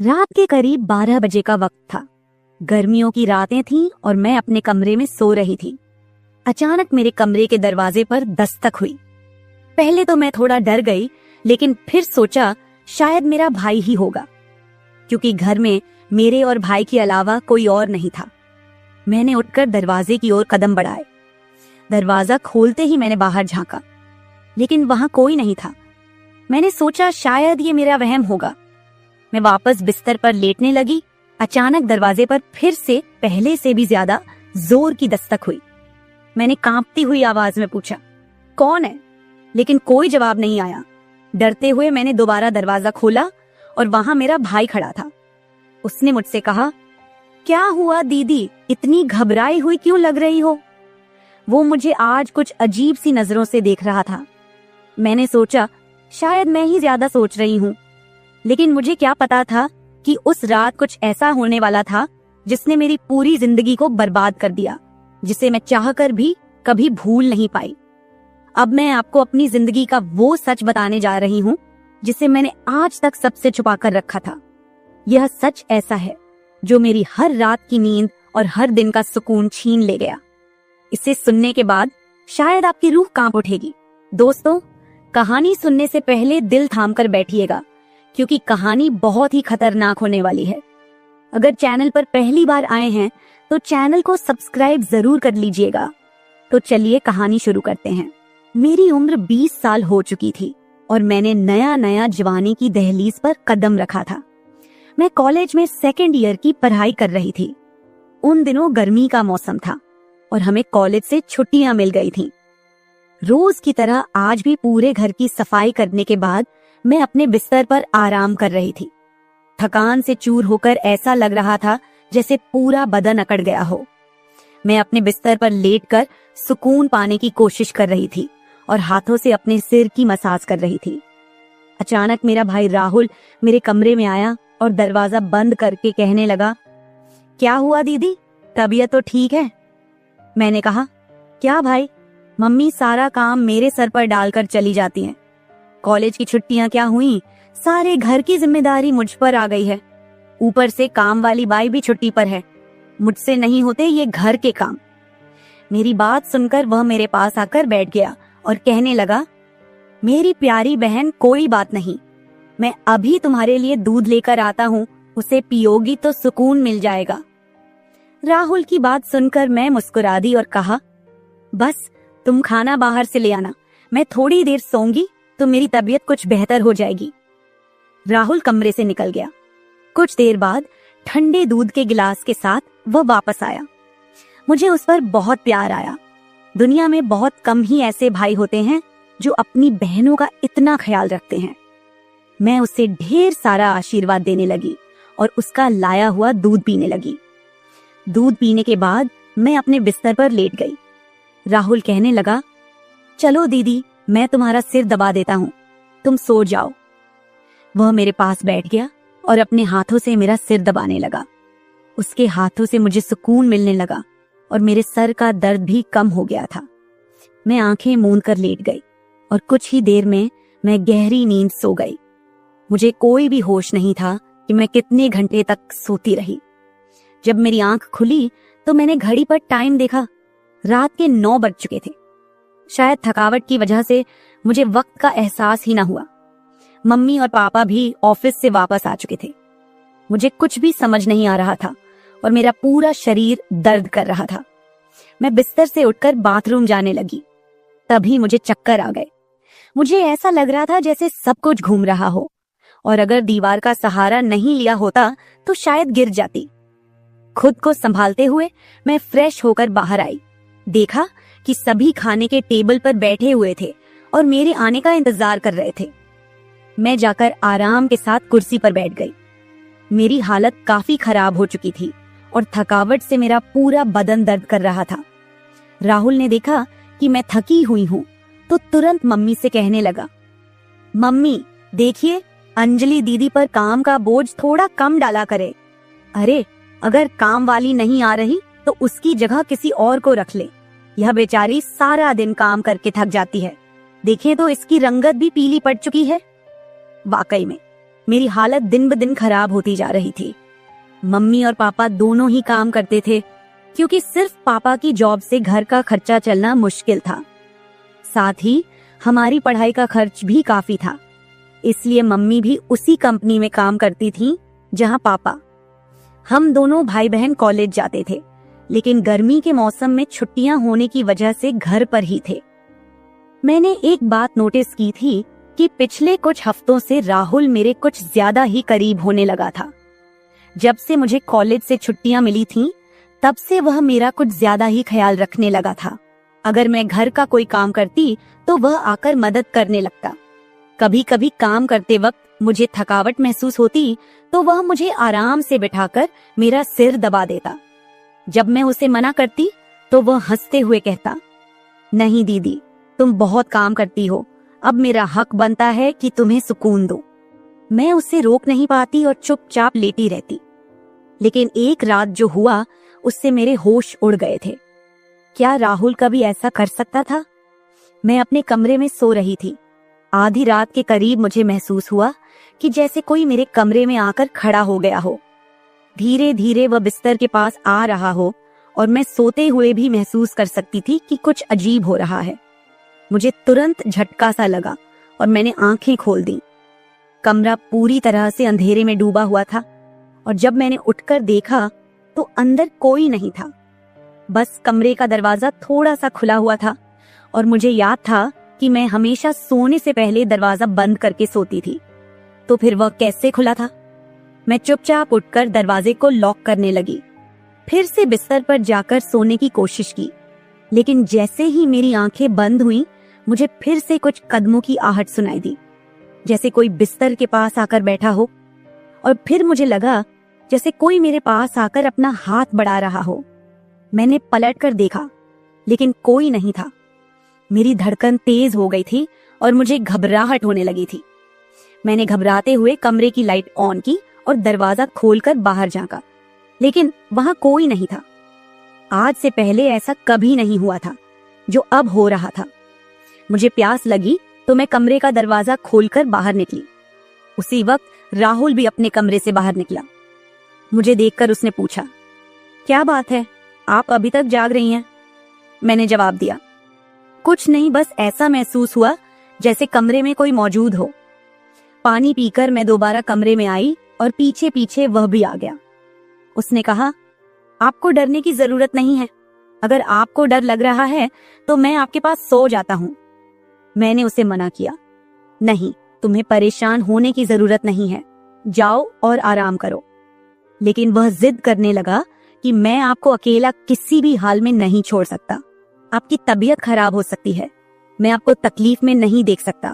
रात के करीब 12 बजे का वक्त था। गर्मियों की रातें थीं और मैं अपने कमरे में सो रही थी। अचानक मेरे कमरे के दरवाजे पर दस्तक हुई। पहले तो मैं थोड़ा डर गई, लेकिन फिर सोचा शायद मेरा भाई ही होगा, क्योंकि घर में मेरे और भाई के अलावा कोई और नहीं था। मैंने उठकर दरवाजे की ओर कदम बढ़ाए। दरवाजा खोलते ही मैंने बाहर झांका, लेकिन वहां कोई नहीं था। मैंने सोचा शायद ये मेरा वहम होगा। मैं वापस बिस्तर पर लेटने लगी। अचानक दरवाजे पर फिर से पहले से भी ज्यादा जोर की दस्तक हुई। मैंने कांपती हुई आवाज में पूछा, कौन है? लेकिन कोई जवाब नहीं आया। डरते हुए मैंने दोबारा दरवाजा खोला और वहां मेरा भाई खड़ा था। उसने मुझसे कहा, क्या हुआ दीदी, इतनी घबराई हुई क्यों लग रही हो? वो मुझे आज कुछ अजीब सी नजरों से देख रहा था। मैंने सोचा शायद मैं ही ज्यादा सोच रही हूँ, लेकिन मुझे क्या पता था कि उस रात कुछ ऐसा होने वाला था जिसने मेरी पूरी जिंदगी को बर्बाद कर दिया, जिसे मैं चाहकर भी कभी भूल नहीं पाई। अब मैं आपको अपनी जिंदगी का वो सच बताने जा रही हूँ जिसे मैंने आज तक सबसे छुपा कर रखा था। यह सच ऐसा है जो मेरी हर रात की नींद और हर दिन का सुकून छीन ले गया। इसे सुनने के बाद शायद आपकी रूह कांप उठेगी। दोस्तों, कहानी सुनने से पहले दिल थाम कर बैठिएगा, क्योंकि कहानी बहुत ही खतरनाक होने वाली है। अगर चैनल पर पहली बार आए हैं तो चैनल को सब्सक्राइब जरूर कर लीजिएगा। तो चलिए कहानी शुरू करते हैं। मेरी उम्र 20 साल हो चुकी थी और मैंने नया नया जवानी की दहलीज पर कदम रखा था। मैं कॉलेज में सेकेंड ईयर की पढ़ाई कर रही थी। उन दिनों गर्मी का मौसम था और हमें कॉलेज से छुट्टियां मिल गई थीं। रोज की तरह आज भी पूरे घर की सफाई करने के बाद मैं अपने बिस्तर पर आराम कर रही थी। थकान से चूर होकर ऐसा लग रहा था जैसे पूरा बदन अकड़ गया हो। मैं अपने बिस्तर पर लेटकर सुकून पाने की कोशिश कर रही थी और हाथों से अपने सिर की मसाज कर रही थी। अचानक मेरा भाई राहुल मेरे कमरे में आया और दरवाजा बंद करके कहने लगा, क्या हुआ दीदी, तबीयत तो ठीक है? मैंने कहा, क्या भाई, मम्मी सारा काम मेरे सर पर डालकर चली जाती हैं। कॉलेज की छुट्टियां क्या हुई, सारे घर की जिम्मेदारी मुझ पर आ गई है। ऊपर से काम वाली बाई भी छुट्टी पर है। मुझसे नहीं होते ये घर के काम। मेरी बात सुनकर वह मेरे पास आकर बैठ गया और कहने लगा, मेरी प्यारी बहन, कोई बात नहीं, मैं अभी तुम्हारे लिए दूध लेकर आता हूँ, उसे पियोगी तो सुकून मिल जाएगा। राहुल की बात सुनकर मैं मुस्कुरा दी और कहा, बस तुम खाना बाहर से ले आना, मैं थोड़ी देर सोऊंगी तो मेरी तबीयत कुछ बेहतर हो जाएगी। राहुल कमरे से निकल गया। कुछ देर बाद ठंडे दूध के गिलास के साथ वह वापस आया। मुझे उस पर बहुत प्यार आया। दुनिया में बहुत कम ही ऐसे भाई होते हैं जो अपनी बहनों का इतना ख्याल रखते हैं। मैं उसे ढेर सारा आशीर्वाद देने लगी और उसका लाया हुआ दूध पीने लगी। दूध पीने के बाद मैं अपने बिस्तर पर लेट गई। राहुल कहने लगा, चलो दीदी, मैं तुम्हारा सिर दबा देता हूँ, तुम सो जाओ। वह मेरे पास बैठ गया और अपने हाथों से मेरा सिर दबाने लगा। उसके हाथों से मुझे सुकून मिलने लगा और मेरे सर का दर्द भी कम हो गया था। मैं आंखें मूंद कर लेट गई और कुछ ही देर में मैं गहरी नींद सो गई। मुझे कोई भी होश नहीं था कि मैं कितने घंटे तक सोती रही। जब मेरी आंख खुली तो मैंने घड़ी पर टाइम देखा। रात के 9 बज चुके थे। शायद थकावट की वजह से मुझे वक्त का एहसास ही ना हुआ। मम्मी और पापा भी ऑफिस से वापस आ चुके थे। मुझे कुछ भी समझ नहीं आ रहा था और मेरा पूरा शरीर दर्द कर रहा था। मैं बिस्तर से उठकर बाथरूम जाने लगी। तभी मुझे चक्कर आ गए। मुझे ऐसा लग रहा था जैसे सब कुछ घूम रहा हो और अगर दीवार का सहारा नहीं लिया होता तो शायद गिर जाती। खुद को संभालते हुए मैं फ्रेश होकर बाहर आई। देखा कि सभी खाने के टेबल पर बैठे हुए थे और मेरे आने का इंतजार कर रहे थे। मैं जाकर आराम के साथ कुर्सी पर बैठ गई। मेरी हालत काफी खराब हो चुकी थी और थकावट से मेरा पूरा बदन दर्द कर रहा था। राहुल ने देखा कि मैं थकी हुई हूँ तो तुरंत मम्मी से कहने लगा, मम्मी देखिए, अंजलि दीदी पर काम का बोझ थोड़ा कम डाला करे। अरे, अगर काम वाली नहीं आ रही तो उसकी जगह किसी और को रख ले। यह बेचारी सारा दिन काम करके थक जाती है। देखें तो इसकी रंगत भी पीली पड़ चुकी है। वाकई में मेरी हालत दिन ब दिन खराब होती जा रही थी। मम्मी और पापा दोनों ही काम करते थे, क्योंकि सिर्फ पापा की जॉब से घर का खर्चा चलना मुश्किल था। साथ ही हमारी पढ़ाई का खर्च भी काफी था, इसलिए मम्मी भी उसी कंपनी में काम करती थी जहां पापा। हम दोनों भाई बहन कॉलेज जाते थे, लेकिन गर्मी के मौसम में छुट्टियां होने की वजह से घर पर ही थे। मैंने एक बात नोटिस की थी कि पिछले कुछ हफ्तों से राहुल मेरे कुछ ज्यादा ही करीब होने लगा था। जब से मुझे कॉलेज से छुट्टियां मिली थीं, तब से वह मेरा कुछ ज्यादा ही ख्याल रखने लगा था। अगर मैं घर का कोई काम करती तो वह आकर मदद करने लगता। कभी कभी काम करते वक्त मुझे थकावट महसूस होती तो वह मुझे आराम से बिठाकर मेरा सिर दबा देता। जब मैं उसे मना करती तो वह हंसते हुए कहता, नहीं दीदी, तुम बहुत काम करती हो, अब मेरा हक बनता है कि तुम्हें सुकून दो। मैं उसे रोक नहीं पाती और चुपचाप लेटी रहती। लेकिन एक रात जो हुआ, उससे मेरे होश उड़ गए थे। क्या राहुल कभी ऐसा कर सकता था? मैं अपने कमरे में सो रही थी। आधी रात के करीब मुझे महसूस हुआ कि जैसे कोई मेरे कमरे में आकर खड़ा हो गया हो। धीरे धीरे वह बिस्तर के पास आ रहा हो और मैं सोते हुए भी महसूस कर सकती थी कि कुछ अजीब हो रहा है। मुझे तुरंत झटका सा लगा और मैंने आंखें खोल दी। कमरा पूरी तरह से अंधेरे में डूबा हुआ था और जब मैंने उठकर देखा तो अंदर कोई नहीं था। बस कमरे का दरवाजा थोड़ा सा खुला हुआ था और मुझे याद था कि मैं हमेशा सोने से पहले दरवाजा बंद करके सोती थी। तो फिर वह कैसे खुला था? मैं चुपचाप उठकर दरवाजे को लॉक करने लगी। फिर से बिस्तर पर जाकर सोने की कोशिश की, लेकिन जैसे ही मेरी आंखें बंद हुईं, मुझे फिर से कुछ कदमों की आहट सुनाई दी, जैसे कोई बिस्तर के पास आकर बैठा हो। और फिर मुझे लगा जैसे कोई मेरे पास आकर अपना हाथ बढ़ा रहा हो। मैंने पलटकर देखा, लेकिन कोई नहीं था। मेरी धड़कन तेज हो गई थी और मुझे घबराहट होने लगी थी। मैंने घबराते हुए कमरे की लाइट ऑन की और दरवाजा खोलकर बाहर झांका, लेकिन वहां कोई नहीं था। आज से पहले ऐसा कभी नहीं हुआ था जो अब हो रहा था। मुझे प्यास लगी तो मैं कमरे का दरवाजा खोलकर बाहर निकली। उसी वक्त राहुल भी अपने कमरे से बाहर निकला। मुझे देखकर उसने पूछा, क्या बात है, आप अभी तक जाग रही हैं? मैंने जवाब दिया, कुछ नहीं, बस ऐसा महसूस हुआ जैसे कमरे में कोई मौजूद हो। पानी पीकर मैं दोबारा कमरे में आई और पीछे पीछे वह भी आ गया। उसने कहा, आपको डरने की जरूरत नहीं है। अगर आपको डर लग रहा है तो मैं आपके पास सो जाता हूँ। मैंने उसे मना किया, नहीं, तुम्हें परेशान होने की जरूरत नहीं है, जाओ और आराम करो। लेकिन वह जिद करने लगा कि मैं आपको अकेला किसी भी हाल में नहीं छोड़ सकता। आपकी तबीयत खराब हो सकती है, मैं आपको तकलीफ में नहीं देख सकता।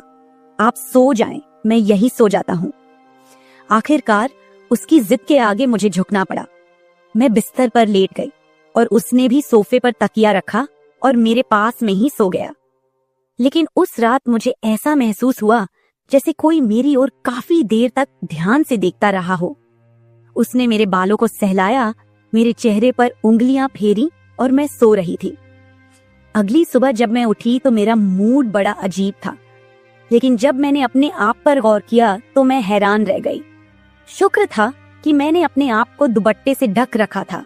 आप सो जाएं, मैं यही सो जाता हूँ। आखिरकार उसकी जिद के आगे मुझे झुकना पड़ा। मैं बिस्तर पर लेट गई और उसने भी सोफे पर तकिया रखा और मेरे पास में ही सो गया। लेकिन उस रात मुझे ऐसा महसूस हुआ जैसे कोई मेरी ओर काफी देर तक ध्यान से देखता रहा हो। उसने मेरे बालों को सहलाया, मेरे चेहरे पर उंगलियां फेरी और मैं सो रही थी। अगली सुबह जब मैं उठी तो मेरा मूड बड़ा अजीब था, लेकिन जब मैंने अपने आप पर गौर किया तो मैं हैरान रह गई। शुक्र था कि मैंने अपने आप को दुपट्टे से ढक रखा था।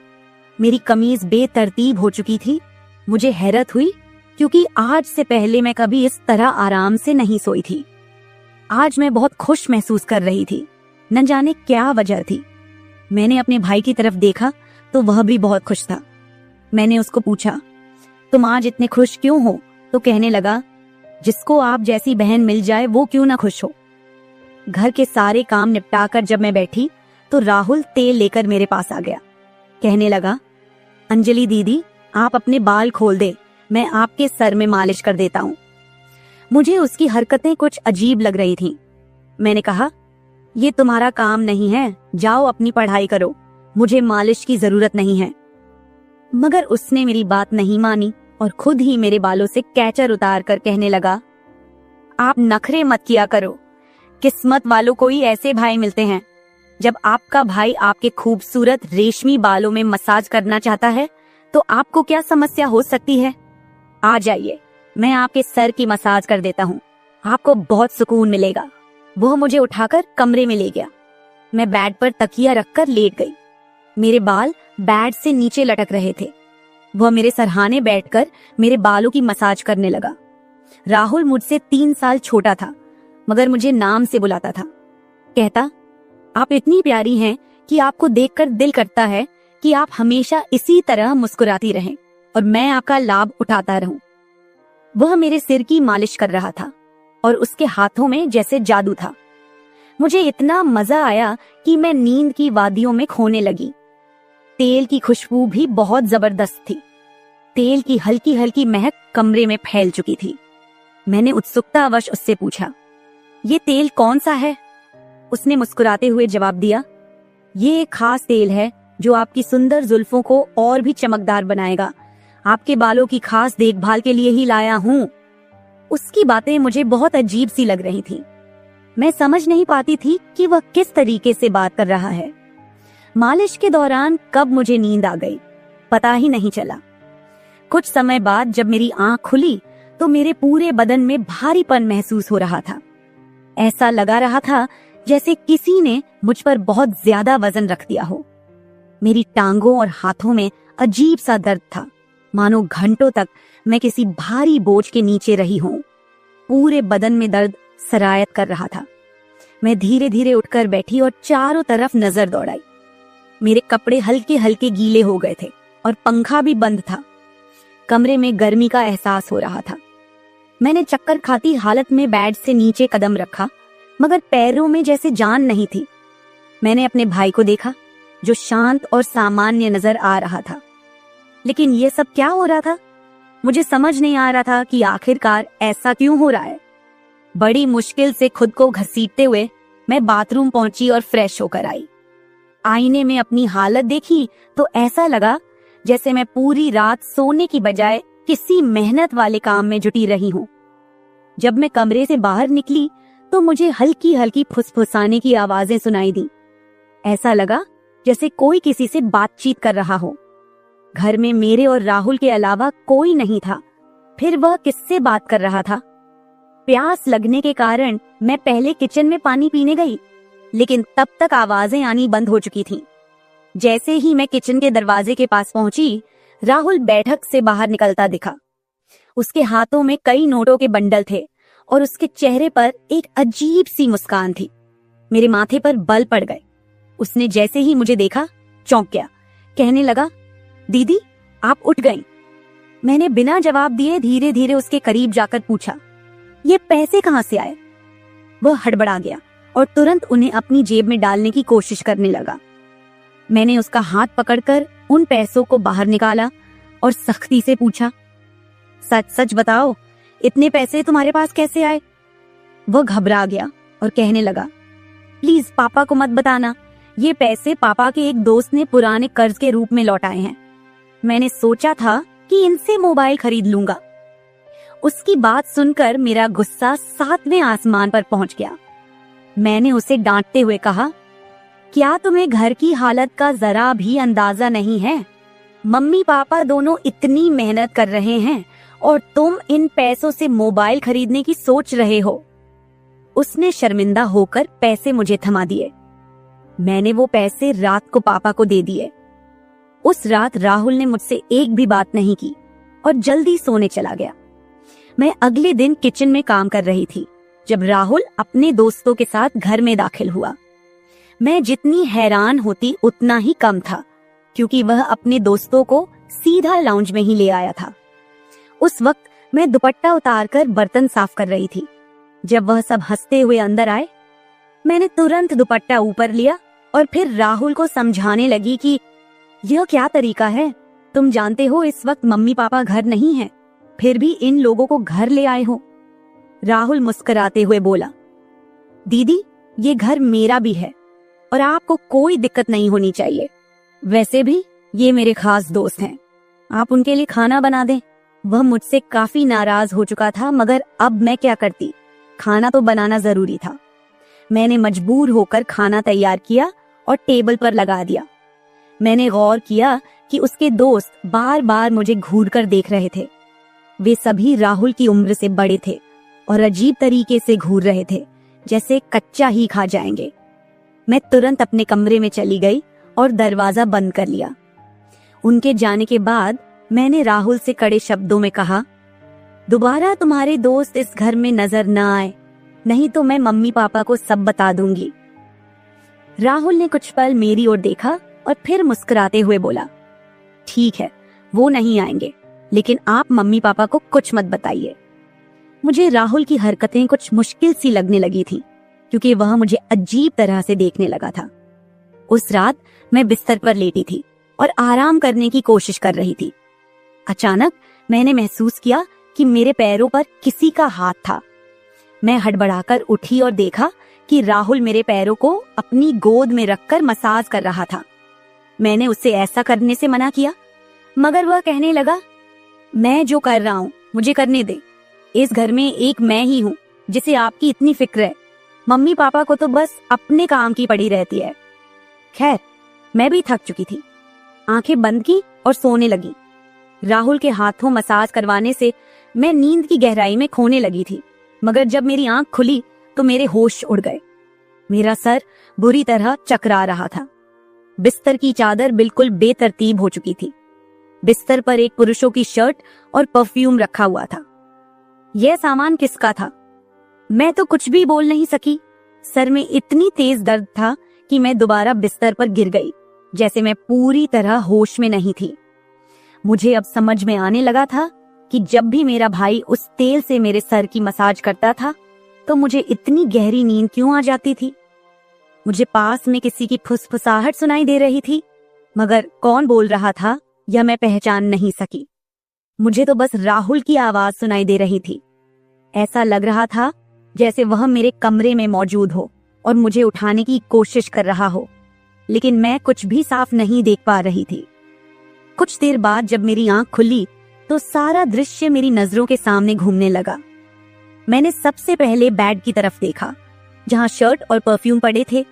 मेरी कमीज बेतरतीब हो चुकी थी। मुझे हैरत हुई क्योंकि आज से पहले मैं कभी इस तरह आराम से नहीं सोई थी। आज मैं बहुत खुश महसूस कर रही थी, न जाने क्या वजह थी। मैंने अपने भाई की तरफ देखा तो वह भी बहुत खुश था। मैंने उसको पूछा, तुम आज इतने खुश क्यों हो? तो कहने लगा, जिसको आप जैसी बहन मिल जाए वो क्यों ना खुश हो। घर के सारे काम निपटाकर जब मैं बैठी तो राहुल तेल लेकर मेरे पास आ गया। कहने लगा, अंजलि दीदी, आप अपने बाल खोल दे, मैं आपके सर में मालिश कर देता हूँ। मुझे उसकी हरकतें कुछ अजीब लग रही थीं। मैंने कहा, ये तुम्हारा काम नहीं है, जाओ अपनी पढ़ाई करो, मुझे मालिश की जरूरत नहीं है। मगर उसने मेरी बात नहीं मानी और खुद ही मेरे बालों से कैचर उतार कर कहने लगा, आप नखरे मत किया करो, किस्मत वालों को ही ऐसे भाई मिलते हैं। जब आपका भाई आपके खूबसूरत रेशमी बालों में मसाज करना चाहता है तो आपको क्या समस्या हो सकती है? आ जाइए, मैं आपके सर की मसाज कर देता हूँ, आपको बहुत सुकून मिलेगा। वह मुझे उठाकर कमरे में ले गया। मैं बेड पर तकिया रखकर लेट गई। मेरे बाल बेड से नीचे लटक रहे थे। वह मेरे सरहाने बैठकर मेरे बालों की मसाज करने लगा। राहुल मुझसे 3 साल छोटा था, मगर मुझे नाम से बुलाता था। कहता, आप इतनी प्यारी हैं कि आपको देखकर दिल करता है कि आप हमेशा इसी तरह मुस्कुराती रहें और मैं आपका लाभ उठाता रहूं। वह मेरे सिर की मालिश कर रहा था और उसके हाथों में जैसे जादू था। मुझे इतना मजा आया कि मैं नींद की वादियों में खोने लगी। तेल की खुशबू भी बहुत जबरदस्त थी। तेल की हल्की हल्की महक कमरे में फैल चुकी थी। मैंने उत्सुकतावश उससे पूछा, ये तेल कौन सा है? उसने मुस्कुराते हुए जवाब दिया, ये एक खास तेल है जो आपकी सुंदर जुल्फों को और भी चमकदार बनाएगा। आपके बालों की खास देखभाल के लिए ही लाया हूँ। उसकी बातें मुझे बहुत अजीब सी लग रही थी। मैं समझ नहीं पाती थी कि वह किस तरीके से बात कर रहा है। मालिश के दौरान कब मुझे नींद आ गई, पता ही नहीं चला। कुछ समय बाद जब मेरी आंख खुली तो मेरे पूरे बदन में भारीपन महसूस हो रहा था। ऐसा लगा रहा था जैसे किसी ने मुझ पर बहुत ज्यादा वजन रख दिया हो। मेरी टांगों और हाथों में अजीब सा दर्द था, मानो घंटों तक मैं किसी भारी बोझ के नीचे रही हूं। पूरे बदन में दर्द सरायत कर रहा था। मैं धीरे धीरे उठकर बैठी और चारों तरफ नजर दौड़ाई। मेरे कपड़े हल्के हल्के गीले हो गए थे और पंखा भी बंद था। कमरे में गर्मी का एहसास हो रहा था। मैंने चक्कर खाती हालत में बेड से नीचे कदम रखा, मगर पैरों में जैसे जान नहीं थी। मैंने अपने भाई को देखा जो शांत और सामान्य नजर आ रहा था। लेकिन यह सब क्या हो रहा था? मुझे समझ नहीं आ रहा था कि आखिरकार ऐसा क्यों हो रहा है। बड़ी मुश्किल से खुद को घसीटते हुए मैं बाथरूम पहुंची और फ्रेश होकर आई। आईने में अपनी हालत देखी तो ऐसा लगा जैसे मैं पूरी रात सोने की बजाय किसी मेहनत वाले काम में जुटी रही हूं। जब मैं कमरे से बाहर निकली तो मुझे हल्की हल्की फुसफुसाने की आवाजें सुनाई दी। ऐसा लगा जैसे कोई किसी से बातचीत कर रहा हो। घर में मेरे और राहुल के अलावा कोई नहीं था। फिर वह किससे बात कर रहा था? प्यास लगने के कारण मैं पहले किचन में पानी पीने गई, लेकिन तब तक आवाजें आनी बंद हो चुकी थीं। जैसे ही मैं किचन के दरवाजे के पास पहुंची, राहुल बैठक से बाहर निकलता दिखा। उसके हाथों में कई नोटों के बंडल थे और उसके चेहरे पर एक अजीब सी मुस्कान थी। मेरे माथे पर बल पड़ गए। उसने जैसे ही मुझे देखा चौंक गया। कहने लगा, दीदी आप उठ गईं। मैंने बिना जवाब दिए धीरे धीरे उसके करीब जाकर पूछा, ये पैसे कहां से आए? वह हड़बड़ा गया और तुरंत उन्हें अपनी जेब में डालने की कोशिश करने लगा। मैंने उसका हाथ पकड़कर उन पैसों को बाहर निकाला और सख्ती से पूछा, सच सच बताओ, इतने पैसे तुम्हारे पास कैसे आए? वह घबरा गया और कहने लगा, प्लीज पापा को मत बताना। ये पैसे पापा के एक दोस्त ने पुराने कर्ज के रूप में लौटाए हैं। मैंने सोचा था कि इनसे मोबाइल खरीद लूंगा। उसकी बात सुनकर मेरा गुस्सा 7वें आसमान पर पहुंच गया। मैंने उसे डांटते हुए कहा, क्या तुम्हें घर की हालत का जरा भी अंदाजा नहीं है? मम्मी पापा दोनों इतनी मेहनत कर रहे हैं और तुम इन पैसों से मोबाइल खरीदने की सोच रहे हो। उसने शर्मिंदा होकर पैसे मुझे थमा दिए। मैंने वो पैसे रात को पापा को दे दिए। उस रात राहुल ने मुझसे एक भी बात नहीं की और जल्दी सोने चला गया। मैं अगले दिन किचन में काम कर रही थी जब राहुल अपने दोस्तों के साथ घर में दाखिल हुआ। मैं जितनी हैरान होती उतना ही कम था, क्योंकि वह अपने दोस्तों को सीधा लाउंज में ही ले आया था। उस वक्त मैं दुपट्टा उतारकर बर्तन साफ कर रही थी। जब वह सब हंसते हुए अंदर आए, मैंने तुरंत दुपट्टा ऊपर लिया और फिर राहुल को समझाने लगी कि यह क्या तरीका है? तुम जानते हो इस वक्त मम्मी पापा घर नहीं हैं, फिर भी इन लोगों को घर ले आए हो। राहुल मुस्कुराते हुए बोला, दीदी ये घर मेरा भी है और आपको कोई दिक्कत नहीं होनी चाहिए। वैसे भी ये मेरे खास दोस्त हैं, आप उनके लिए खाना बना दें। वह मुझसे काफी नाराज हो चुका था, मगर अब मैं क्या करती? खाना तो बनाना जरूरी था। मैंने मजबूर होकर खाना तैयार किया और टेबल पर लगा दिया। मैंने गौर किया कि उसके दोस्त बार बार मुझे घूर कर देख रहे थे। वे सभी राहुल की उम्र से बड़े थे और अजीब तरीके से घूर रहे थे, जैसे कच्चा ही खा जाएंगे। मैं तुरंत अपने कमरे में चली गई और दरवाजा बंद कर लिया। उनके जाने के बाद मैंने राहुल से कड़े शब्दों में कहा, दोबारा तुम्हारे दोस्त इस घर में नजर न आए, नहीं तो मैं मम्मी पापा को सब बता दूंगी। राहुल ने कुछ पल मेरी ओर देखा और फिर मुस्कुराते हुए बोला, ठीक है, वो नहीं आएंगे, लेकिन आप मम्मी पापा को कुछ मत बताइए। मुझे राहुल की हरकतें कुछ मुश्किल सी लगने लगी थी, क्योंकि वह मुझे अजीब तरह से देखने लगा था। उस रात मैं बिस्तर पर लेटी थी और आराम करने की कोशिश कर रही थी। अचानक मैंने महसूस किया कि मेरे पैरों पर किसी का हाथ था। मैं हड़बड़ाकर उठी और देखा कि राहुल मेरे पैरों को अपनी गोद में रखकर मसाज कर रहा था। मैंने उससे ऐसा करने से मना किया, मगर वह कहने लगा, मैं जो कर रहा हूँ मुझे करने दे। इस घर में एक मैं ही हूँ जिसे आपकी इतनी फिक्र है। मम्मी पापा को तो बस अपने काम की पड़ी रहती है। खैर, मैं भी थक चुकी थी। आंखें बंद की और सोने लगी। राहुल के हाथों मसाज करवाने से मैं नींद की गहराई में खोने लगी थी, मगर जब मेरी आंख खुली तो मेरे होश उड़ गए। मेरा सर बुरी तरह चकरा रहा था। बिस्तर की चादर बिल्कुल बेतरतीब हो चुकी थी। बिस्तर पर एक पुरुषों की शर्ट और परफ्यूम रखा हुआ था। यह सामान किसका था? मैं तो कुछ भी बोल नहीं सकी। सर में इतनी तेज दर्द था कि मैं दोबारा बिस्तर पर गिर गई, जैसे मैं पूरी तरह होश में नहीं थी। मुझे अब समझ में आने लगा था कि जब भी मेरा भाई उस तेल से मेरे सर की मसाज करता था तो मुझे इतनी गहरी नींद क्यों आ जाती थी। मुझे पास में किसी की फुसफुसाहट सुनाई दे रही थी, मगर कौन बोल रहा था यह मैं पहचान नहीं सकी। मुझे तो बस राहुल की आवाज सुनाई दे रही थी। ऐसा लग रहा था जैसे वह मेरे कमरे में मौजूद हो और मुझे उठाने की कोशिश कर रहा हो, लेकिन मैं कुछ भी साफ नहीं देख पा रही थी। कुछ देर बाद जब मेरी आंख खुली तो सारा दृश्य मेरी नजरों के सामने घूमने लगा। मैंने सबसे पहले बेड की तरफ देखा, जहां शर्ट और परफ्यूम पड़े थे,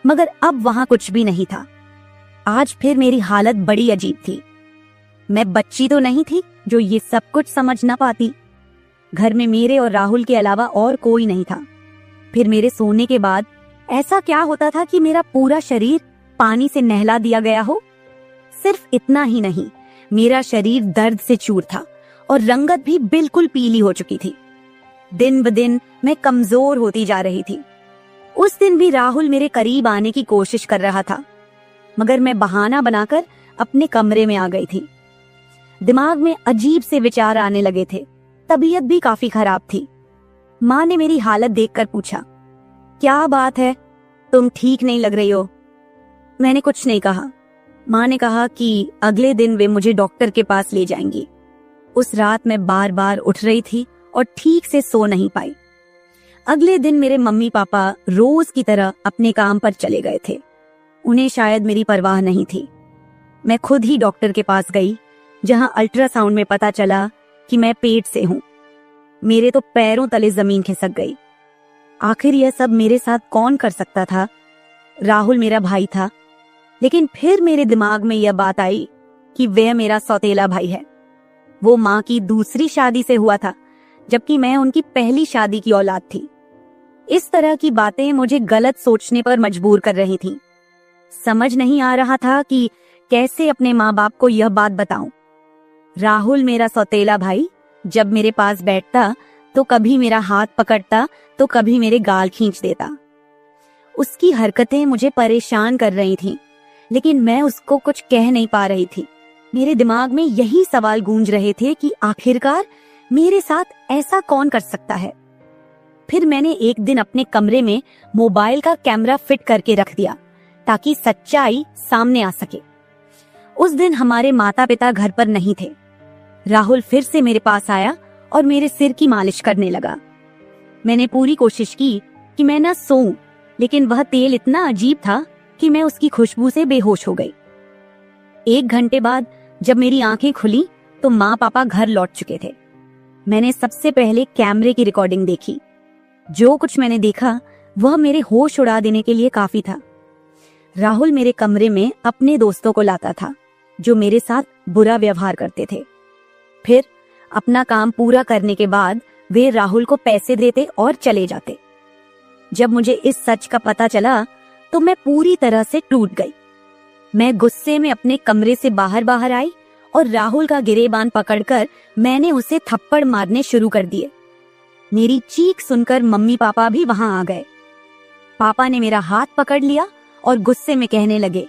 मगर अब वहां कुछ भी नहीं था। आज फिर मेरी हालत बड़ी अजीब थी। मैं बच्ची तो नहीं थी जो ये सब कुछ समझ ना पाती। घर में मेरे और राहुल के अलावा और कोई नहीं था। फिर मेरे सोने के बाद ऐसा क्या होता था कि मेरा पूरा शरीर पानी से नहला दिया गया हो? सिर्फ इतना ही नहीं, मेरा शरीर दर्द से चूर था और रंगत भी बिल्कुल पीली हो चुकी थी। दिन ब दिन मैं कमजोर होती जा रही थी। उस दिन भी राहुल मेरे करीब आने की कोशिश कर रहा था, मगर मैं बहाना बनाकर अपने कमरे में आ गई थी। दिमाग में अजीब से विचार आने लगे थे। तबीयत भी काफी खराब थी। माँ ने मेरी हालत देखकर पूछा, क्या बात है, तुम ठीक नहीं लग रही हो? मैंने कुछ नहीं कहा। माँ ने कहा कि अगले दिन वे मुझे डॉक्टर के पास ले जाएंगी। उस रात मैं बार बार उठ रही थी और ठीक से सो नहीं पाई। अगले दिन मेरे मम्मी पापा रोज की तरह अपने काम पर चले गए थे। उन्हें शायद मेरी परवाह नहीं थी। मैं खुद ही डॉक्टर के पास गई, जहां अल्ट्रासाउंड में पता चला कि मैं पेट से हूं। मेरे तो पैरों तले जमीन खिसक गई। आखिर यह सब मेरे साथ कौन कर सकता था? राहुल मेरा भाई था, लेकिन फिर मेरे दिमाग में यह बात आई कि वह मेरा सौतेला भाई है। वो माँ की दूसरी शादी से हुआ था, जबकि मैं उनकी पहली शादी की औलाद थी। इस तरह की बातें मुझे गलत सोचने पर मजबूर कर रही थीं। समझ नहीं आ रहा था कि कैसे अपने माँ बाप को यह बात बताऊं। राहुल मेरा सौतेला भाई जब मेरे पास बैठता तो कभी मेरा हाथ पकड़ता तो कभी मेरे गाल खींच देता। उसकी हरकतें मुझे परेशान कर रही थीं, लेकिन मैं उसको कुछ कह नहीं पा रही थी। मेरे दिमाग में यही सवाल गूंज रहे थे कि आखिरकार मेरे साथ ऐसा कौन कर सकता है। फिर मैंने एक दिन अपने कमरे में मोबाइल का कैमरा फिट करके रख दिया ताकि सच्चाई सामने आ सके। उस दिन हमारे माता पिता घर पर नहीं थे। राहुल फिर से मेरे पास आया और मेरे सिर की मालिश करने लगा। मैंने पूरी कोशिश की कि मैं ना सोऊं, लेकिन वह तेल इतना अजीब था कि मैं उसकी खुशबू से बेहोश हो गई। 1 घंटे बाद जब मेरी आंखें खुली तो माँ पापा घर लौट चुके थे। मैंने सबसे पहले कैमरे की रिकॉर्डिंग देखी। जो कुछ मैंने देखा वह मेरे होश उड़ा देने के लिए काफी था। राहुल मेरे कमरे में अपने दोस्तों को लाता था जो मेरे साथ बुरा व्यवहार करते थे। फिर अपना काम पूरा करने के बाद वे राहुल को पैसे देते और चले जाते। जब मुझे इस सच का पता चला तो मैं पूरी तरह से टूट गई। मैं गुस्से में अपने कमरे से बाहर आई और राहुल का गिरेबान पकड़कर मैंने उसे थप्पड़ मारने शुरू कर दिए। मेरी चीख सुनकर मम्मी पापा भी वहां आ गए। पापा ने मेरा हाथ पकड़ लिया और गुस्से में कहने लगे,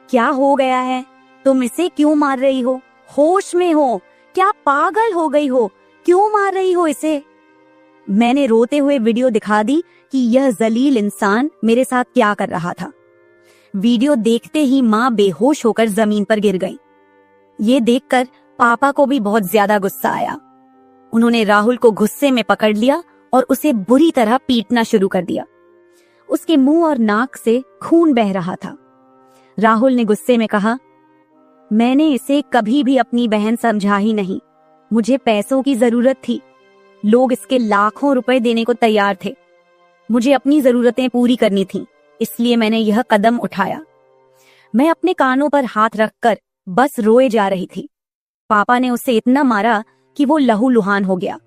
क्या हो गया है? तुम इसे क्यों मार रही हो? होश में हो? क्या पागल हो गई हो? क्यों मार रही हो इसे? मैंने रोते हुए वीडियो दिखा दी कि यह जलील इंसान मेरे साथ क्या कर रहा था। वीडियो देखते ही माँ बेहोश होकर जमीन पर गिर गई। ये देखकर पापा को भी बहुत ज्यादा गुस्सा आया। उन्होंने राहुल को गुस्से में पकड़ लिया और उसे बुरी तरह पीटना शुरू कर दिया। उसके मुंह और नाक से खून बह रहा था। राहुल ने गुस्से में कहा, मैंने इसे कभी भी अपनी बहन समझा ही नहीं। मुझे पैसों की जरूरत थी। लोग इसके लाखों रुपए देने को तैयार थे। मुझे अपनी जरूरतें पूरी करनी थी, इसलिए मैंने यह कदम उठाया। मैं अपने कानों पर हाथ रखकर बस रोए जा रही थी। पापा ने उसे इतना मारा कि वो लहूलुहान हो गया,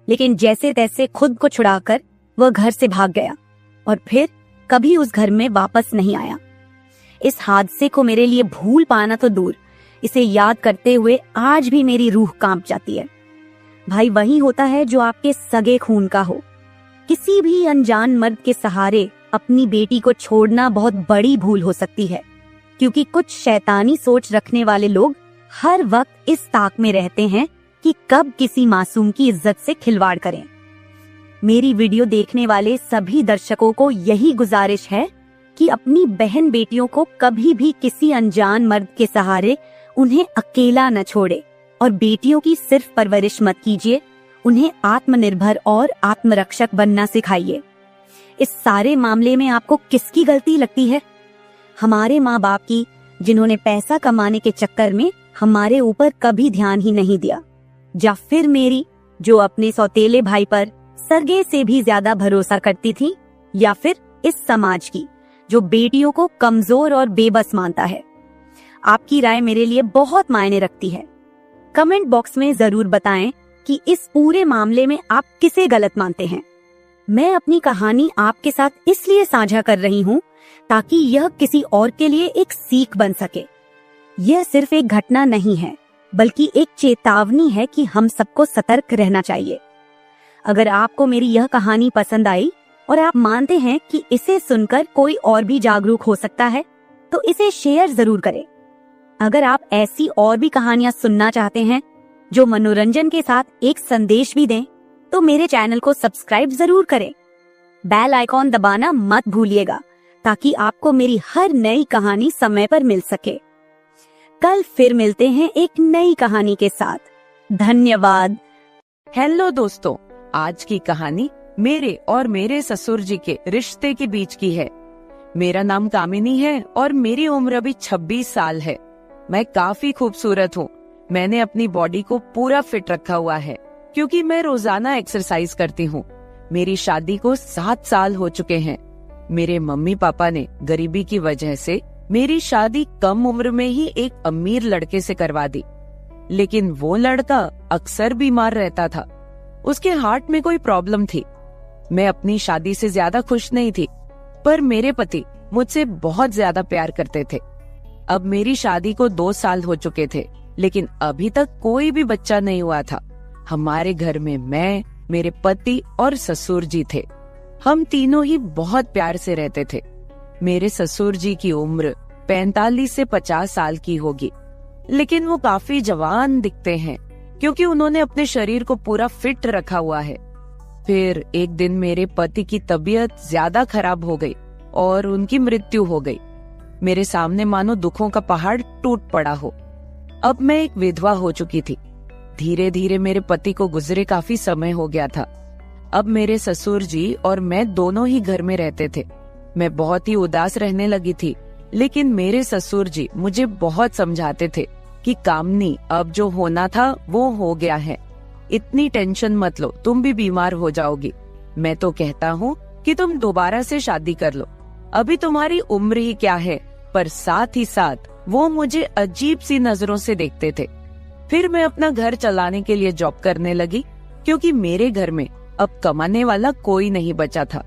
लेकिन जैसे तैसे खुद को छुड़ाकर वह घर से भाग गया और फिर कभी उस घर में वापस नहीं आया। इस हादसे को मेरे लिए भूल पाना तो दूर, इसे याद करते हुए आज भी मेरी रूह कांप जाती है। भाई वही होता है जो आपके सगे खून का हो। किसी भी अनजान मर्द के सहारे अपनी बेटी को छोड़ना बहुत बड़ी भूल हो सकती है, क्योंकि कुछ शैतानी सोच रखने वाले लोग हर वक्त इस ताक में रहते हैं कि कब किसी मासूम की इज्जत से खिलवाड़ करें। मेरी वीडियो देखने वाले सभी दर्शकों को यही गुजारिश है कि अपनी बहन बेटियों को कभी भी किसी अनजान मर्द के सहारे उन्हें अकेला न छोड़े और बेटियों की सिर्फ परवरिश मत कीजिए, उन्हें आत्मनिर्भर और आत्मरक्षक बनना सिखाइए। इस सारे मामले में आपको किसकी गलती लगती है? हमारे माँ बाप की, जिन्होंने पैसा कमाने के चक्कर में हमारे ऊपर कभी ध्यान ही नहीं दिया, या फिर मेरी, जो अपने सौतेले भाई पर सरगे से भी ज्यादा भरोसा करती थी, या फिर इस समाज की, जो बेटियों को कमजोर और बेबस मानता है। आपकी राय मेरे लिए बहुत मायने रखती है। कमेंट बॉक्स में जरूर बताएं कि इस पूरे मामले में आप किसे गलत मानते हैं। मैं अपनी कहानी आपके साथ इसलिए साझा कर रही हूँ ताकि यह किसी और के लिए एक सीख बन सके। यह सिर्फ एक घटना नहीं है, बल्कि एक चेतावनी है कि हम सबको सतर्क रहना चाहिए। अगर आपको मेरी यह कहानी पसंद आई और आप मानते हैं कि इसे सुनकर कोई और भी जागरूक हो सकता है, तो इसे शेयर जरूर करें। अगर आप ऐसी और भी कहानियां सुनना चाहते हैं जो मनोरंजन के साथ एक संदेश भी दें, तो मेरे चैनल को सब्सक्राइब जरूर करें। बेल आइकॉन दबाना मत भूलिएगा ताकि आपको मेरी हर नई कहानी समय पर मिल सके। कल फिर मिलते हैं एक नई कहानी के साथ। धन्यवाद। हेलो दोस्तों, आज की कहानी मेरे और मेरे ससुर जी के रिश्ते के बीच की है। मेरा नाम कामिनी है और मेरी उम्र अभी 26 साल है। मैं काफी खूबसूरत हूँ। मैंने अपनी बॉडी को पूरा फिट रखा हुआ है क्योंकि मैं रोजाना एक्सरसाइज करती हूँ। मेरी शादी को 7 साल हो चुके हैं। मेरे मम्मी पापा ने गरीबी की वजह से मेरी शादी कम उम्र में ही एक अमीर लड़के से करवा दी, लेकिन वो लड़का अक्सर बीमार रहता था। उसके हार्ट में कोई प्रॉब्लम थी। मैं अपनी शादी से ज्यादा खुश नहीं थी, पर मेरे पति मुझसे बहुत ज्यादा प्यार करते थे। अब मेरी शादी को 2 साल हो चुके थे, लेकिन अभी तक कोई भी बच्चा नहीं हुआ था। हमारे घर में मैं, मेरे पति और ससुर जी थे। हम तीनों ही बहुत प्यार से रहते थे। मेरे ससुर जी की उम्र 45 से 50 साल की होगी, लेकिन वो काफी जवान दिखते हैं क्योंकि उन्होंने अपने शरीर को पूरा फिट रखा हुआ है। फिर एक दिन मेरे पति की तबीयत ज्यादा खराब हो गई और उनकी मृत्यु हो गई। मेरे सामने मानो दुखों का पहाड़ टूट पड़ा हो। अब मैं एक विधवा हो चुकी थी। धीरे धीरे मेरे पति को गुजरे काफी समय हो गया था। अब मेरे ससुर जी और मैं दोनों ही घर में रहते थे। मैं बहुत ही उदास रहने लगी थी, लेकिन मेरे ससुर जी मुझे बहुत समझाते थे कि कामनी, अब जो होना था वो हो गया है, इतनी टेंशन मत लो, तुम भी बीमार हो जाओगी। मैं तो कहता हूँ कि तुम दोबारा से शादी कर लो, अभी तुम्हारी उम्र ही क्या है। पर साथ ही साथ वो मुझे अजीब सी नजरों से देखते थे। फिर मैं अपना घर चलाने के लिए जॉब करने लगी क्योंकि मेरे घर में अब कमाने वाला कोई नहीं बचा था।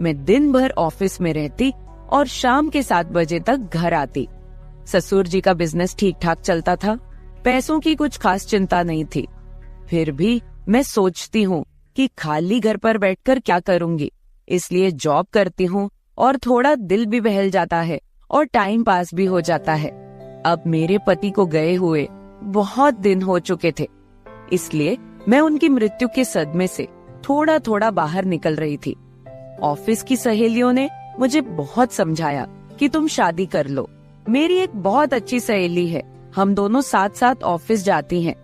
मैं दिन भर ऑफिस में रहती और शाम के 7 बजे तक घर आती। ससुर जी का बिजनेस ठीक ठाक चलता था, पैसों की कुछ खास चिंता नहीं थी। फिर भी मैं सोचती हूँ कि खाली घर पर बैठकर क्या करूंगी, इसलिए जॉब करती हूँ और थोड़ा दिल भी बहल जाता है और टाइम पास भी हो जाता है। अब मेरे पति को गए हुए बहुत दिन हो चुके थे, इसलिए मैं उनकी मृत्यु के सदमे से थोड़ा थोड़ा बाहर निकल रही थी। ऑफिस की सहेलियों ने मुझे बहुत समझाया कि तुम शादी कर लो। मेरी एक बहुत अच्छी सहेली है, हम दोनों साथ साथ ऑफिस जाती हैं।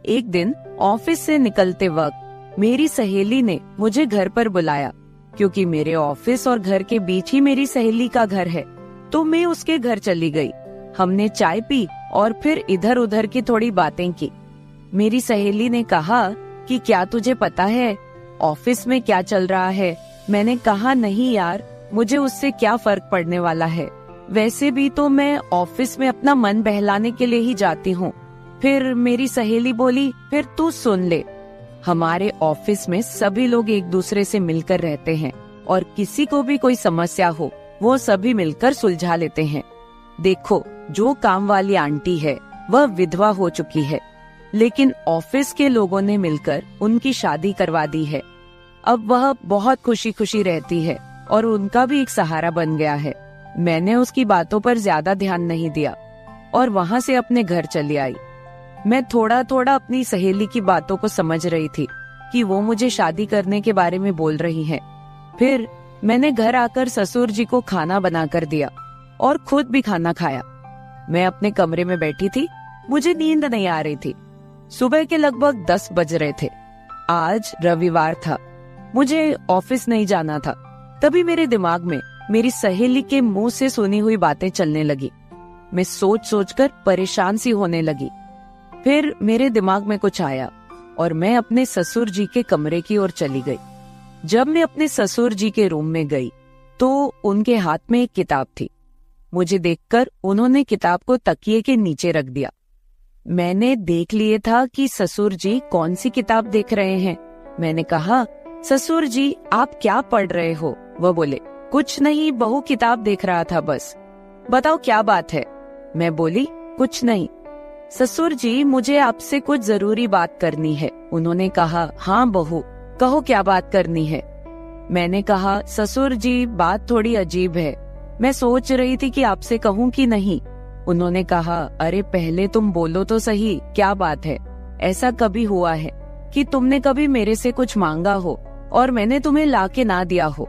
एक दिन ऑफिस से निकलते वक्त मेरी सहेली ने मुझे घर पर बुलाया, क्योंकि मेरे ऑफिस और घर के बीच ही मेरी सहेली का घर है। तो मैं उसके घर चली गई। हमने चाय पी और फिर इधर उधर की थोड़ी बातें की। मेरी सहेली ने कहा कि क्या तुझे पता है ऑफिस में क्या चल रहा है? मैंने कहा नहीं यार, मुझे उससे क्या फर्क पड़ने वाला है, वैसे भी तो मैं ऑफिस में अपना मन बहलाने के लिए ही जाती हूँ। फिर मेरी सहेली बोली, फिर तू सुन ले, हमारे ऑफिस में सभी लोग एक दूसरे से मिलकर रहते हैं और किसी को भी कोई समस्या हो वो सभी मिलकर सुलझा लेते हैं। देखो, जो काम वाली आंटी है वह विधवा हो चुकी है, लेकिन ऑफिस के लोगों ने मिलकर उनकी शादी करवा दी है। अब वह बहुत खुशी खुशी रहती है और उनका भी एक सहारा बन गया है। मैंने उसकी बातों पर ज्यादा ध्यान नहीं दिया और वहाँ से अपने घर चली आई। मैं थोड़ा थोड़ा अपनी सहेली की बातों को समझ रही थी कि वो मुझे शादी करने के बारे में बोल रही है। फिर मैंने घर आकर ससुर जी को खाना बनाकर दिया और खुद भी खाना खाया। मैं अपने कमरे में बैठी थी, मुझे नींद नहीं आ रही थी। सुबह के लगभग 10 बज रहे थे। आज रविवार था, मुझे ऑफिस नहीं जाना था। तभी मेरे दिमाग में मेरी सहेली के मुंह से सुनी हुई बातें चलने लगी। मैं सोच सोचकर परेशान सी होने लगी। फिर मेरे दिमाग में कुछ आया और मैं अपने ससुर जी के कमरे की ओर चली गई। जब मैं अपने ससुर जी के रूम में गई तो उनके हाथ में एक किताब थी। मुझे देखकर उन्होंने किताब को तकिए के नीचे रख दिया। मैंने देख लिए था कि ससुर जी कौन सी किताब देख रहे हैं। मैंने कहा, ससुर जी आप क्या पढ़ रहे हो? वह बोले, कुछ नहीं बहू, किताब देख रहा था बस। बताओ क्या बात है? मैं बोली, कुछ नहीं ससुर जी, मुझे आपसे कुछ जरूरी बात करनी है। उन्होंने कहा, हाँ बहू कहो, क्या बात करनी है? मैंने कहा, ससुर जी बात थोड़ी अजीब है, मैं सोच रही थी कि आपसे कहूँ कि नहीं। उन्होंने कहा, अरे पहले तुम बोलो तो सही, क्या बात है? ऐसा कभी हुआ है कि तुमने कभी मेरे से कुछ मांगा हो और मैंने तुम्हें लाके ना दिया हो?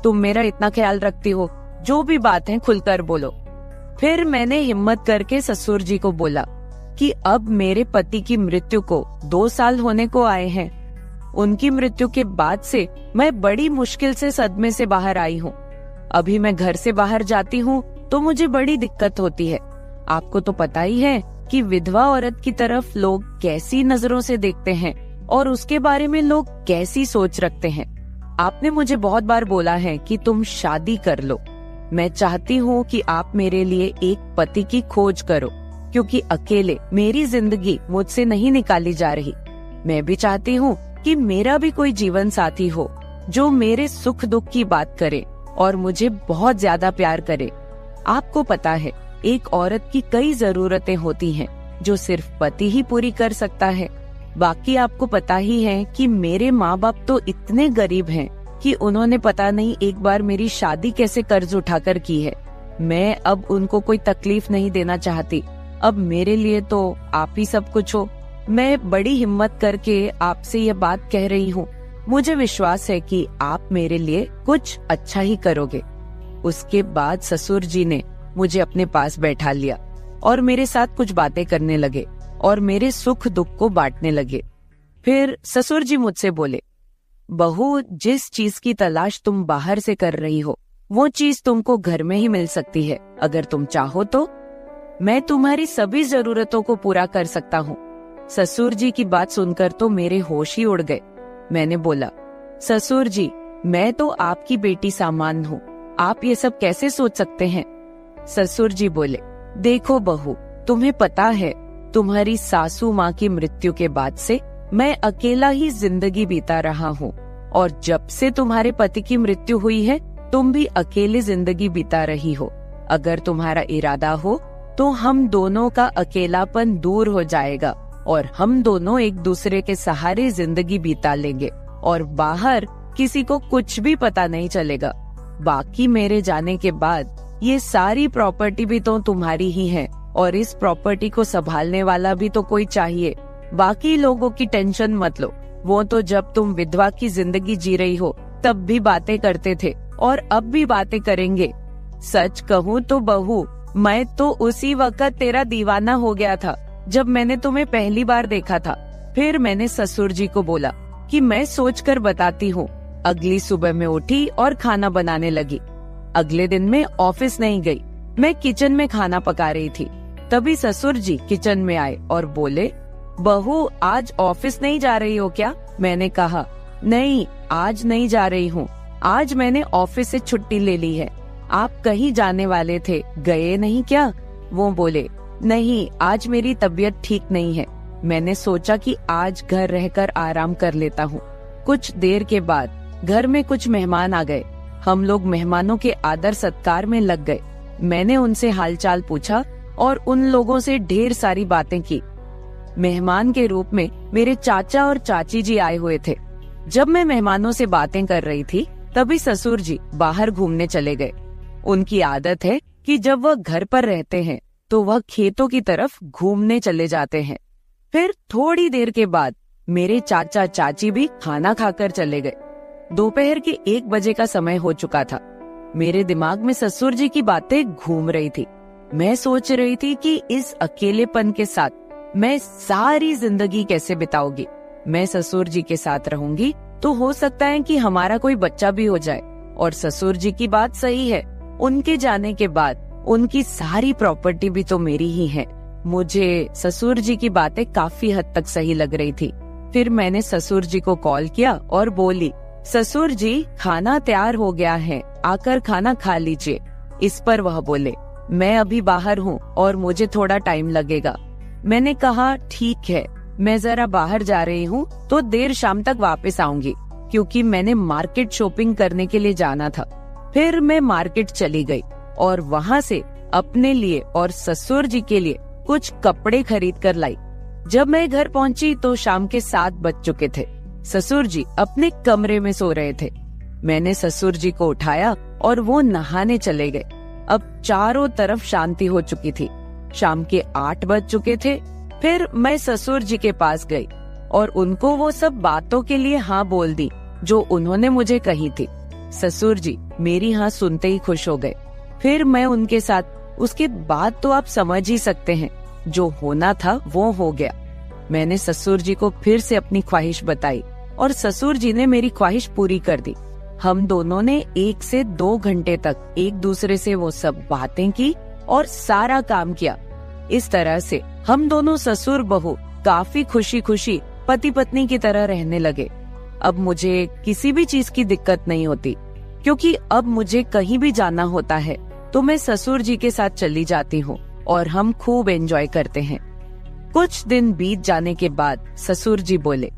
तुम मेरा इतना ख्याल रखती हो, जो भी बात है खुलकर बोलो। फिर मैंने हिम्मत करके ससुर जी को बोला कि अब मेरे पति की मृत्यु को 2 साल होने को आए हैं। उनकी मृत्यु के बाद से मैं बड़ी मुश्किल से सदमे से बाहर आई हूँ। अभी मैं घर से बाहर जाती हूँ तो मुझे बड़ी दिक्कत होती है। आपको तो पता ही है कि विधवा औरत की तरफ लोग कैसी नजरों से देखते हैं और उसके बारे में लोग कैसी सोच रखते हैं। आपने मुझे बहुत बार बोला है कि तुम शादी कर लो। मैं चाहती हूँ कि आप मेरे लिए एक पति की खोज करो, क्योंकि अकेले मेरी जिंदगी मुझसे नहीं निकाली जा रही। मैं भी चाहती हूँ कि मेरा भी कोई जीवन साथी हो जो मेरे सुख दुख की बात करे और मुझे बहुत ज्यादा प्यार करे। आपको पता है, एक औरत की कई जरूरतें होती हैं जो सिर्फ पति ही पूरी कर सकता है। बाकी आपको पता ही है कि मेरे माँ बाप तो इतने गरीब हैं कि उन्होंने पता नहीं एक बार मेरी शादी कैसे कर्ज उठाकर की है। मैं अब उनको कोई तकलीफ नहीं देना चाहती। अब मेरे लिए तो आप ही सब कुछ हो। मैं बड़ी हिम्मत करके आपसे ये बात कह रही हूँ। मुझे विश्वास है कि आप मेरे लिए कुछ अच्छा ही करोगे। उसके बाद ससुर जी ने मुझे अपने पास बैठा लिया और मेरे साथ कुछ बातें करने लगे और मेरे सुख दुख को बांटने लगे। फिर ससुर जी मुझसे बोले, बहू, जिस चीज की तलाश तुम बाहर से कर रही हो वो चीज तुमको घर में ही मिल सकती है। अगर तुम चाहो तो मैं तुम्हारी सभी जरूरतों को पूरा कर सकता हूँ। ससुर जी की बात सुनकर तो मेरे होश ही उड़ गए। मैंने बोला, ससुर जी, मैं तो आपकी बेटी सामान हूँ, आप ये सब कैसे सोच सकते हैं? ससुर जी बोले, देखो बहू, तुम्हें पता है तुम्हारी सासू माँ की मृत्यु के बाद से मैं अकेला ही जिंदगी बीता रहा हूँ। और जब से तुम्हारे पति की मृत्यु हुई है तुम भी अकेले जिंदगी बिता रही हो। अगर तुम्हारा इरादा हो तो हम दोनों का अकेलापन दूर हो जाएगा और हम दोनों एक दूसरे के सहारे जिंदगी बिता लेंगे और बाहर किसी को कुछ भी पता नहीं चलेगा। बाकी मेरे जाने के बाद ये सारी प्रॉपर्टी भी तो तुम्हारी ही है और इस प्रॉपर्टी को संभालने वाला भी तो कोई चाहिए। बाकी लोगों की टेंशन मत लो, वो तो जब तुम विधवा की जिंदगी जी रही हो तब भी बातें करते थे और अब भी बातें करेंगे। सच कहूँ तो बहू, मैं तो उसी वक्त तेरा दीवाना हो गया था जब मैंने तुम्हें पहली बार देखा था। फिर मैंने ससुर जी को बोला कि मैं सोचकर बताती हूँ। अगली सुबह मैं उठी और खाना बनाने लगी। अगले दिन मैं ऑफिस नहीं गई, मैं किचन में खाना पका रही थी। तभी ससुर जी किचन में आए और बोले, बहू आज ऑफिस नहीं जा रही हो क्या? मैंने कहा, नहीं आज नहीं जा रही हूँ, आज मैंने ऑफिस से छुट्टी ले ली है। आप कहीं जाने वाले थे, गए नहीं क्या? वो बोले, नहीं आज मेरी तबीयत ठीक नहीं है, मैंने सोचा कि आज घर रहकर आराम कर लेता हूँ। कुछ देर के बाद घर में कुछ मेहमान आ गए। हम लोग मेहमानों के आदर सत्कार में लग गए। मैंने उनसे हालचाल पूछा और उन लोगों से ढेर सारी बातें की। मेहमान के रूप में मेरे चाचा और चाची जी आए हुए थे। जब मैं मेहमानों से बातें कर रही थी तभी ससुर जी बाहर घूमने चले गए। उनकी आदत है कि जब वह घर पर रहते हैं तो वह खेतों की तरफ घूमने चले जाते हैं। फिर थोड़ी देर के बाद मेरे चाचा चाची भी खाना खाकर चले गए। दोपहर के 1 बजे का समय हो चुका था। मेरे दिमाग में ससुर जी की बातें घूम रही थी। मैं सोच रही थी कि इस अकेलेपन के साथ मैं सारी जिंदगी कैसे बिताऊंगी। मैं ससुर जी के साथ रहूंगी तो हो सकता है कि हमारा कोई बच्चा भी हो जाए। और ससुर जी की बात सही है, उनके जाने के बाद उनकी सारी प्रॉपर्टी भी तो मेरी ही है। मुझे ससुर जी की बातें काफी हद तक सही लग रही थी। फिर मैंने ससुर जी को कॉल किया और बोली, ससुर जी खाना तैयार हो गया है, आकर खाना खा लीजिए। इस पर वह बोले, मैं अभी बाहर हूँ और मुझे थोड़ा टाइम लगेगा। मैंने कहा ठीक है, मैं जरा बाहर जा रही हूँ तो देर शाम तक वापस आऊंगी, क्योंकि मैंने मार्केट शॉपिंग करने के लिए जाना था। फिर मैं मार्केट चली गई और वहाँ से अपने लिए और ससुर जी के लिए कुछ कपड़े खरीद कर लाई। जब मैं घर पहुँची तो शाम के 7 बज चुके थे। ससुर जी अपने कमरे में सो रहे थे। मैंने ससुर जी को उठाया और वो नहाने चले गए। अब चारों तरफ शांति हो चुकी थी। शाम के 8 बज चुके थे। फिर मैं ससुर जी के पास गई और उनको वो सब बातों के लिए हाँ बोल दी जो उन्होंने मुझे कही थी। ससुर जी मेरी हाँ सुनते ही खुश हो गए। फिर मैं उनके साथ, उसके बाद तो आप समझ ही सकते हैं, जो होना था वो हो गया। मैंने ससुर जी को फिर से अपनी ख्वाहिश बताई और ससुर जी ने मेरी ख्वाहिश पूरी कर दी। हम दोनों ने 1 से 2 घंटे तक एक दूसरे से वो सब बातें की और सारा काम किया। इस तरह से हम दोनों ससुर बहू काफी खुशी खुशी पति पत्नी की तरह रहने लगे। अब मुझे किसी भी चीज की दिक्कत नहीं होती, क्योंकि अब मुझे कहीं भी जाना होता है तो मैं ससुर जी के साथ चली जाती हूँ और हम खूब एंजॉय करते हैं। कुछ दिन बीत जाने के बाद ससुर जी बोले,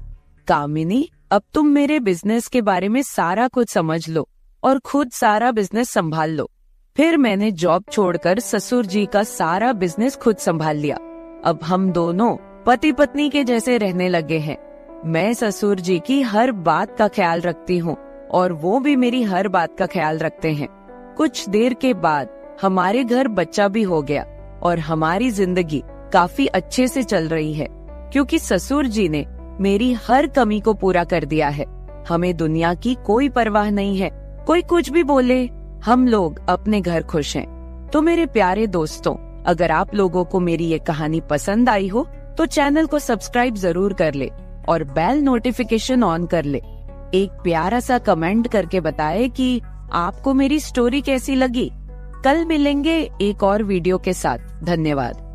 कामिनी अब तुम मेरे बिजनेस के बारे में सारा कुछ समझ लो और खुद सारा बिजनेस संभाल लो। फिर मैंने जॉब छोड़कर ससुर जी का सारा बिजनेस खुद संभाल लिया। अब हम दोनों पति पत्नी के जैसे रहने लगे हैं। मैं ससुर जी की हर बात का ख्याल रखती हूँ और वो भी मेरी हर बात का ख्याल रखते हैं। कुछ देर के बाद हमारे घर बच्चा भी हो गया और हमारी जिंदगी काफी अच्छे से चल रही है, क्योंकि ससुर जी ने मेरी हर कमी को पूरा कर दिया है। हमें दुनिया की कोई परवाह नहीं है, कोई कुछ भी बोले, हम लोग अपने घर खुश हैं। तो मेरे प्यारे दोस्तों, अगर आप लोगों को मेरी ये कहानी पसंद आई हो तो चैनल को सब्सक्राइब जरूर कर ले और बेल नोटिफिकेशन ऑन कर ले। एक प्यारा सा कमेंट करके बताएं कि आपको मेरी स्टोरी कैसी लगी। कल मिलेंगे एक और वीडियो के साथ। धन्यवाद।